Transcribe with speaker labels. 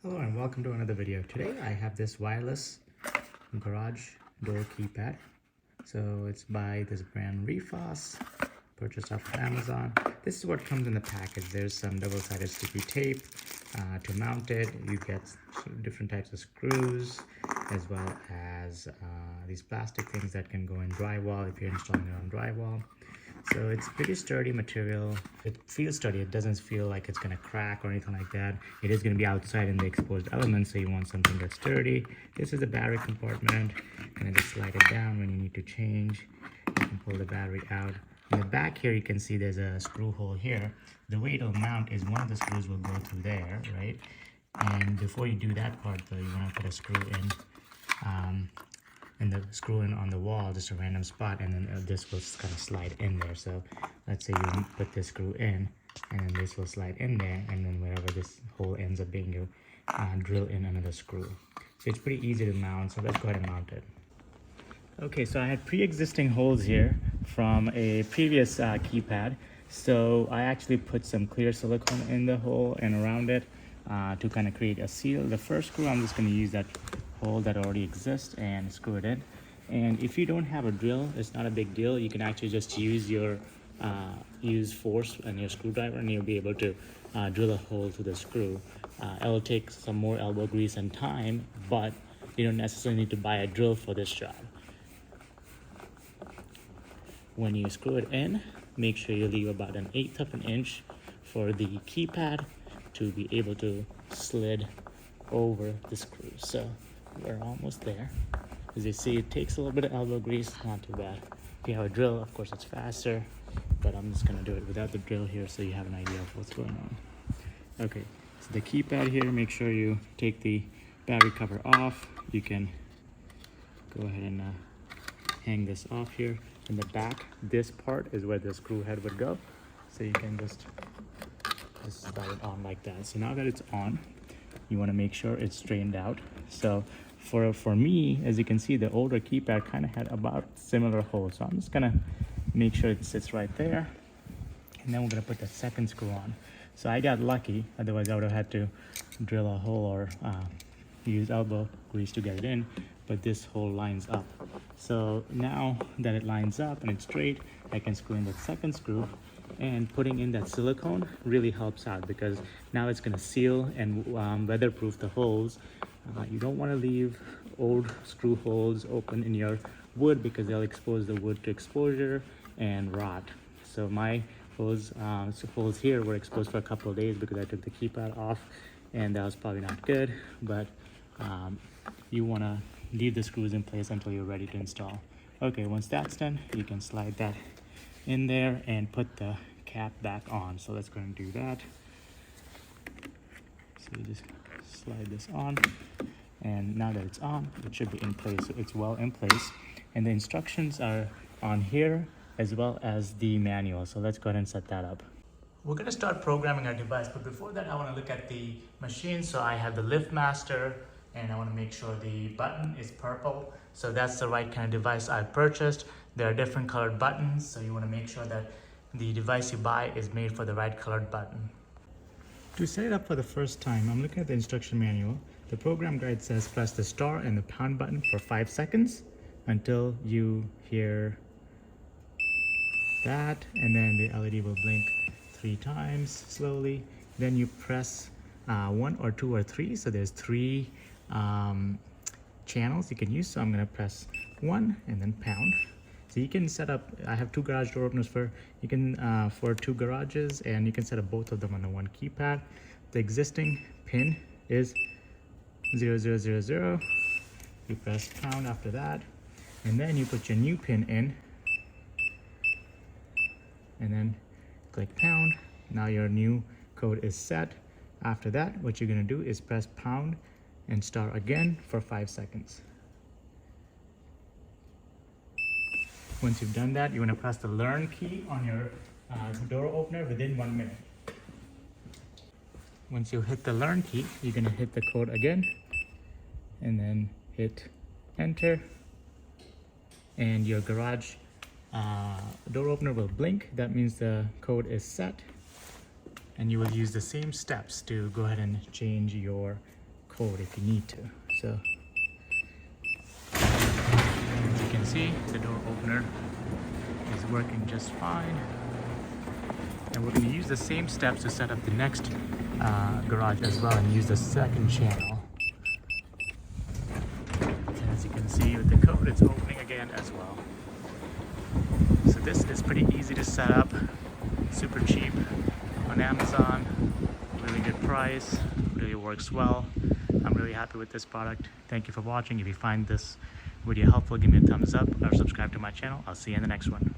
Speaker 1: Hello and welcome to another video. Today I have this wireless garage door keypad. So it's by this brand Refoss, purchased off of Amazon. This is what comes in the package. There's some double-sided sticky tape to mount it. You get different types of screws, as well as these plastic things that can go in drywall if you're installing it on drywall. So it's pretty sturdy material. It feels sturdy. It doesn't feel like it's going to crack or anything like that. It is going to be outside in the exposed elements, so you want something that's sturdy. This is the battery compartment. And then just slide it down when you need to change. You can pull the battery out. In the back here, you can see there's a screw hole here. The way it'll mount is one of the screws will go through there, right? And before you do that part, though, you want to put a screw in. And the screw in on the wall, just a random spot, and then this will kind of slide in there. So let's say you put this screw in, and then this will slide in there, and then wherever this hole ends up being, you drill in another screw. So it's pretty easy to mount, so let's go ahead and mount it. Okay, so I had pre-existing holes here from a previous keypad. So I actually put some clear silicone in the hole and around it to kind of create a seal. The first screw, I'm just going to use that hole that already exists and screw it in. And if you don't have a drill, it's not a big deal. You can actually just use your use force and your screwdriver, and you'll be able to drill a hole through the screw. It'll take some more elbow grease and time, but you don't necessarily need to buy a drill for this job. When you screw it in, make sure you leave about 1/8 of an inch for the keypad to be able to slide over the screw. So we're almost there. As you see, it takes a little bit of elbow grease, not too bad. If you have a drill, of course it's faster, but I'm just gonna do it without the drill here so you have an idea of what's going on. Okay, so the keypad here, make sure you take the battery cover off. You can go ahead and hang this off here. In the back, this part is where the screw head would go. So you can just slide it on like that. So now that it's on, you wanna make sure it's straightened out. So for me, as you can see, the older keypad kind of had about similar holes. So I'm just gonna make sure it sits right there. And then we're gonna put the second screw on. So I got lucky, otherwise I would have had to drill a hole or use elbow grease to get it in, but this hole lines up. So now that it lines up and it's straight, I can screw in the second screw. And putting in that silicone really helps out because now it's gonna seal and weatherproof the holes. You don't wanna leave old screw holes open in your wood because they'll expose the wood to exposure and rot. So my holes here were exposed for a couple of days because I took the keypad off, and that was probably not good, but you wanna leave the screws in place until you're ready to install. Okay, once that's done, you can slide that in there and put the cap back on. So let's go and do that. So you just slide this on, and now that it's on, it should be in place. So it's well in place, and the instructions are on here as well as the manual. So let's go ahead and set that up. We're going to start programming our device, but before that I want to look at the machine. So I have the Lift Master, and I want to make sure the button is purple. So that's the right kind of device I purchased. There are different colored buttons, so you want to make sure that the device you buy is made for the right colored button. To set it up for the first time, I'm looking at the instruction manual. The program guide says press the star and the pound button for 5 seconds until you hear that, and then the LED will blink 3 times slowly. Then you press 1 or 2 or 3. So there's 3 channels you can use. So I'm going to press 1 and then pound. So you can set up, I have 2 garage door openers for 2 garages, and you can set up both of them on the one keypad. The existing pin is 0000. You press pound after that, and then you put your new pin in, and then click pound. Now your new code is set. After that, what you're gonna do is press pound and start again for 5 seconds. Once you've done that, you want to press the learn key on your door opener within 1 minute. Once you hit the learn key, you're going to hit the code again and then hit enter, and your garage door opener will blink. That means the code is set, and you will use the same steps to go ahead and change your forward if you need to. So as you can see, the door opener is working just fine. And we're going to use the same steps to set up the next garage as well, and use the second channel. And as you can see with the code, it's opening again as well. So this is pretty easy to set up, super cheap on Amazon, really good price, really works well. I'm really happy with this product. Thank you for watching. If you find this video helpful, give me a thumbs up or subscribe to my channel. I'll see you in the next one.